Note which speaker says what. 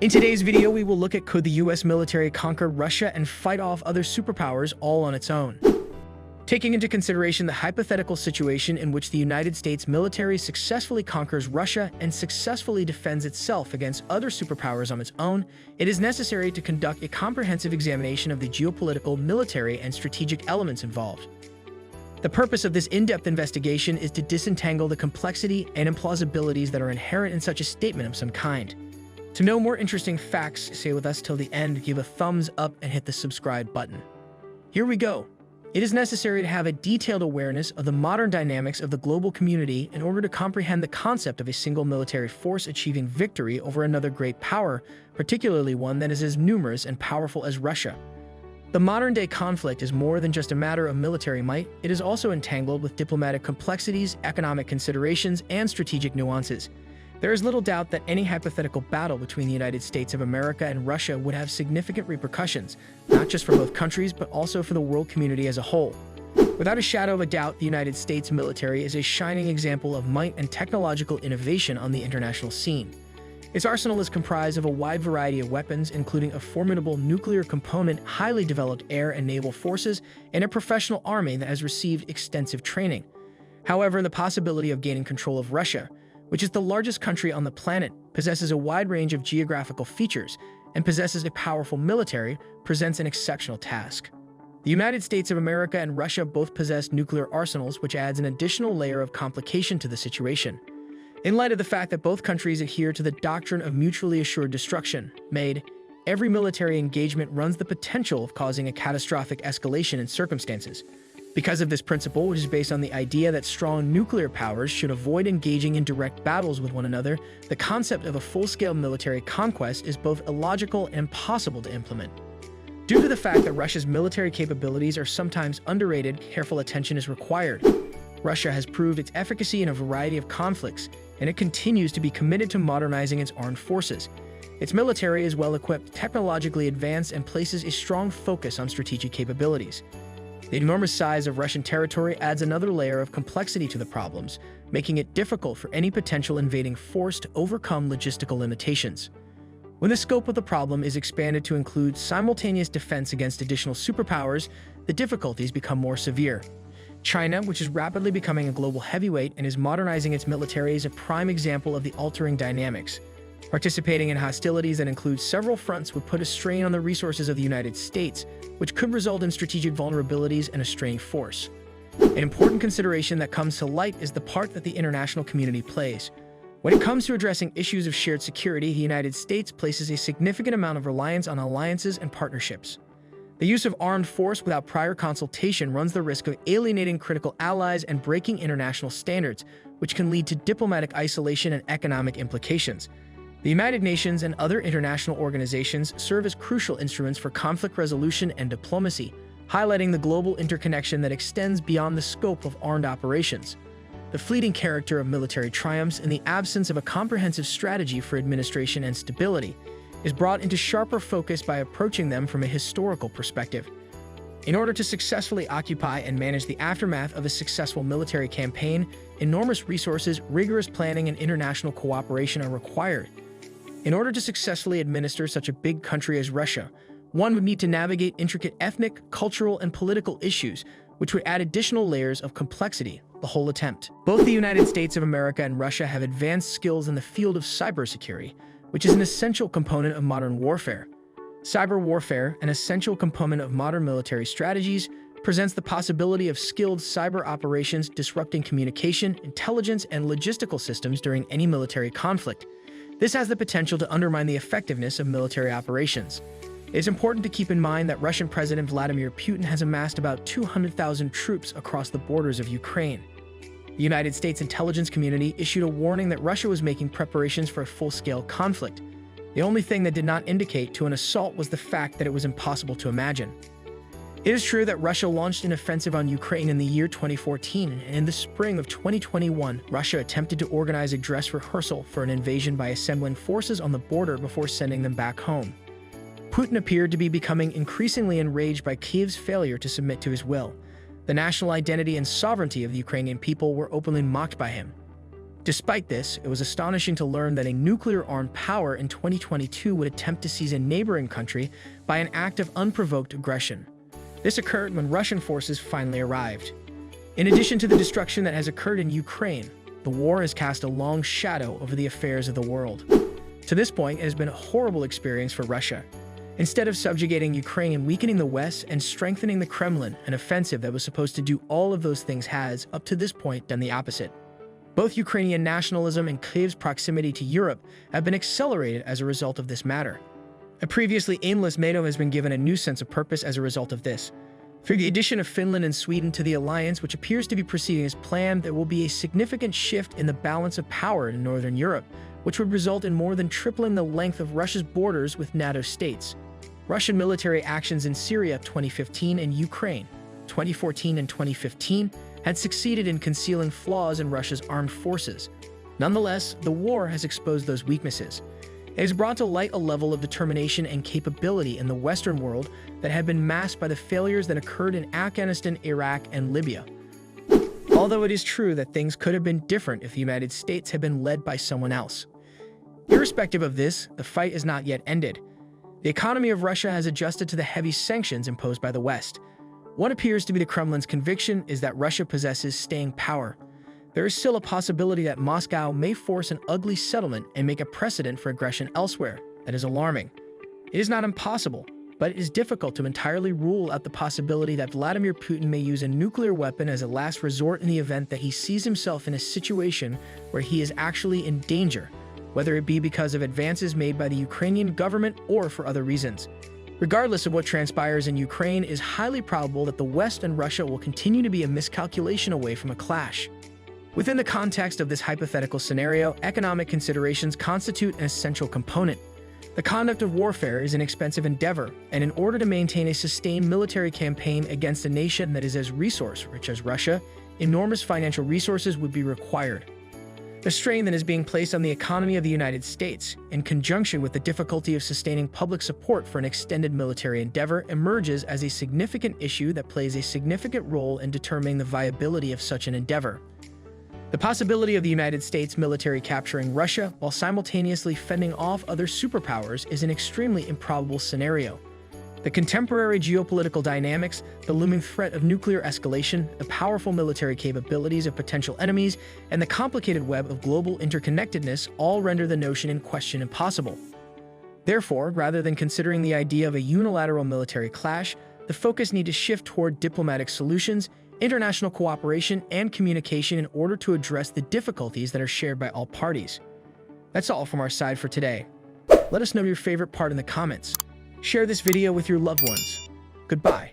Speaker 1: In today's video, we will look at could the US military conquer Russia and fight off other superpowers all on its own. Taking into consideration the hypothetical situation in which the United States military successfully conquers Russia and successfully defends itself against other superpowers on its own, it is necessary to conduct a comprehensive examination of the geopolitical, military, and strategic elements involved. The purpose of this in-depth investigation is to disentangle the complexity and implausibilities that are inherent in such a statement of some kind. To know more interesting facts, stay with us till the end, give a thumbs up, and hit the subscribe button. Here we go. It is necessary to have a detailed awareness of the modern dynamics of the global community in order to comprehend the concept of a single military force achieving victory over another great power, particularly one that is as numerous and powerful as Russia. The modern-day conflict is more than just a matter of military might. It is also entangled with diplomatic complexities, economic considerations, and strategic nuances. There is little doubt that any hypothetical battle between the United States of America and Russia would have significant repercussions, not just for both countries, but also for the world community as a whole. Without a shadow of a doubt, the United States military is a shining example of might and technological innovation on the international scene. Its arsenal is comprised of a wide variety of weapons, including a formidable nuclear component, highly developed air and naval forces, and a professional army that has received extensive training. However, the possibility of gaining control of Russia, which is the largest country on the planet, possesses a wide range of geographical features, and possesses a powerful military, presents an exceptional task. The United States of America and Russia both possess nuclear arsenals, which adds an additional layer of complication to the situation. In light of the fact that both countries adhere to the doctrine of mutually assured destruction, every military engagement runs the potential of causing a catastrophic escalation in circumstances. Because of this principle, which is based on the idea that strong nuclear powers should avoid engaging in direct battles with one another, the concept of a full-scale military conquest is both illogical and impossible to implement. Due to the fact that Russia's military capabilities are sometimes underrated, careful attention is required. Russia has proved its efficacy in a variety of conflicts, and it continues to be committed to modernizing its armed forces. Its military is well-equipped, technologically advanced, and places a strong focus on strategic capabilities. The enormous size of Russian territory adds another layer of complexity to the problems, making it difficult for any potential invading force to overcome logistical limitations. When the scope of the problem is expanded to include simultaneous defense against additional superpowers, the difficulties become more severe. China, which is rapidly becoming a global heavyweight and is modernizing its military, is a prime example of the altering dynamics. Participating in hostilities that include several fronts would put a strain on the resources of the United States, which could result in strategic vulnerabilities and a straying force. An important consideration that comes to light is the part that the international community plays. When it comes to addressing issues of shared security, the United States places a significant amount of reliance on alliances and partnerships. The use of armed force without prior consultation runs the risk of alienating critical allies and breaking international standards, which can lead to diplomatic isolation and economic implications. The United Nations and other international organizations serve as crucial instruments for conflict resolution and diplomacy, highlighting the global interconnection that extends beyond the scope of armed operations. The fleeting character of military triumphs in the absence of a comprehensive strategy for administration and stability is brought into sharper focus by approaching them from a historical perspective. In order to successfully occupy and manage the aftermath of a successful military campaign, enormous resources, rigorous planning, and international cooperation are required. In order to successfully administer such a big country as Russia, one would need to navigate intricate ethnic, cultural, and political issues, which would add additional layers of complexity. The whole attempt. Both the United States of America and Russia have advanced skills in the field of cybersecurity, which is an essential component of modern warfare. Cyber warfare, an essential component of modern military strategies, presents the possibility of skilled cyber operations disrupting communication, intelligence, and logistical systems during any military conflict. This has the potential to undermine the effectiveness of military operations. It is important to keep in mind that Russian President Vladimir Putin has amassed about 200,000 troops across the borders of Ukraine. The United States intelligence community issued a warning that Russia was making preparations for a full-scale conflict. The only thing that did not indicate to an assault was the fact that it was impossible to imagine. It is true that Russia launched an offensive on Ukraine in the year 2014, and in the spring of 2021, Russia attempted to organize a dress rehearsal for an invasion by assembling forces on the border before sending them back home. Putin appeared to be becoming increasingly enraged by Kyiv's failure to submit to his will. The national identity and sovereignty of the Ukrainian people were openly mocked by him. Despite this, it was astonishing to learn that a nuclear-armed power in 2022 would attempt to seize a neighboring country by an act of unprovoked aggression. This occurred when Russian forces finally arrived. In addition to the destruction that has occurred in Ukraine, the war has cast a long shadow over the affairs of the world. To this point, it has been a horrible experience for Russia. Instead of subjugating Ukraine and weakening the West and strengthening the Kremlin, an offensive that was supposed to do all of those things has, up to this point, done the opposite. Both Ukrainian nationalism and Kyiv's proximity to Europe have been accelerated as a result of this matter. A previously aimless NATO has been given a new sense of purpose as a result of this. Through the addition of Finland and Sweden to the alliance, which appears to be proceeding as planned, there will be a significant shift in the balance of power in Northern Europe, which would result in more than tripling the length of Russia's borders with NATO states. Russian military actions in Syria 2015 and Ukraine 2014 and 2015 had succeeded in concealing flaws in Russia's armed forces. Nonetheless, the war has exposed those weaknesses. It has brought to light a level of determination and capability in the Western world that had been masked by the failures that occurred in Afghanistan, Iraq, and Libya. Although it is true that things could have been different if the United States had been led by someone else. Irrespective of this, the fight is not yet ended. The economy of Russia has adjusted to the heavy sanctions imposed by the West. What appears to be the Kremlin's conviction is that Russia possesses staying power. There is still a possibility that Moscow may force an ugly settlement and make a precedent for aggression elsewhere. That is alarming. It is not impossible, but it is difficult to entirely rule out the possibility that Vladimir Putin may use a nuclear weapon as a last resort in the event that he sees himself in a situation where he is actually in danger, whether it be because of advances made by the Ukrainian government or for other reasons. Regardless of what transpires in Ukraine, it is highly probable that the West and Russia will continue to be a miscalculation away from a clash. Within the context of this hypothetical scenario, economic considerations constitute an essential component. The conduct of warfare is an expensive endeavor, and in order to maintain a sustained military campaign against a nation that is as resource-rich as Russia, enormous financial resources would be required. The strain that is being placed on the economy of the United States, in conjunction with the difficulty of sustaining public support for an extended military endeavor, emerges as a significant issue that plays a significant role in determining the viability of such an endeavor. The possibility of the United States military capturing Russia while simultaneously fending off other superpowers is an extremely improbable scenario. The contemporary geopolitical dynamics, the looming threat of nuclear escalation, the powerful military capabilities of potential enemies, and the complicated web of global interconnectedness all render the notion in question impossible. Therefore, rather than considering the idea of a unilateral military clash, the focus needs to shift toward diplomatic solutions, international cooperation, and communication in order to address the difficulties that are shared by all parties. That's all from our side for today. Let us know your favorite part in the comments. Share this video with your loved ones. Goodbye.